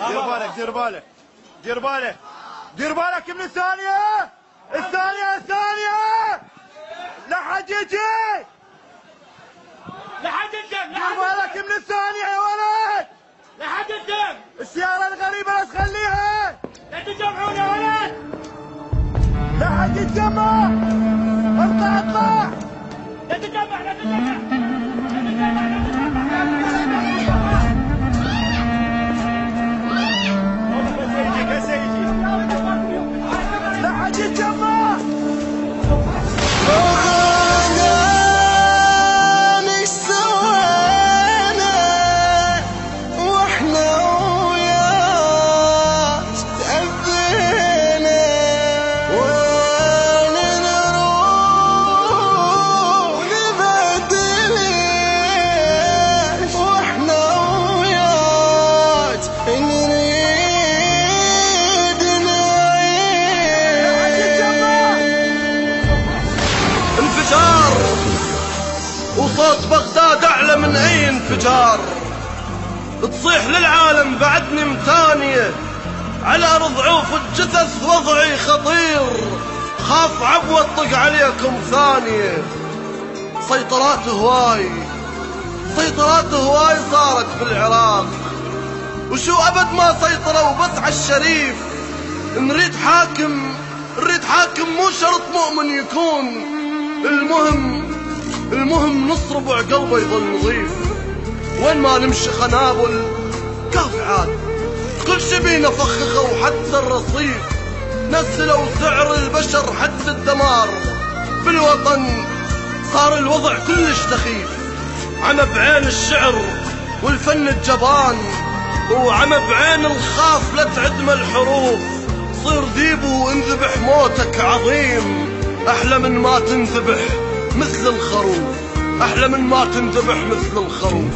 دير بالك دير بالك دير بالك دير بالك من الثانية لا حد يجي لحد الدم دير بالك من الثانية يا ولد لحد الدم. السيارة الغريبة لا تخليها لا تجمعون يا ولد. لا حد يتجمع اطلع لا تجمع لا حد يتجمع. مش سوينا واحنا وياك تأذينا وين نروح نبدلش واحنا وياك نريد نعيش. انفجار وصوت بغداد اعلى من اي انفجار، تصيح للعالم بعدني متانية على ارض عوف الجثث وضعي خطير، خاف عبوة طق عليكم ثانية. سيطرات هواي صارت في العراق، وشو ابد ما سيطروا بس على الشريف. نريد حاكم مو شرط مؤمن يكون، المهم نص ربع قلبه يظل نظيف. وين ما نمشي خنابل كافي عاد، كل شي بينا فخخه وحتى الرصيف. نزلوا سعر البشر حتى الدمار، بالوطن صار الوضع كلش سخيف. عمى بعين الشعر والفن الجبان، وعمى بعين الخاف لا تعدم الحروف. صير ذيب وانذبح موتك عظيم، أحلى من ما تنذبح مثل الخروف، أحلى من ما تنذبح مثل الخروف.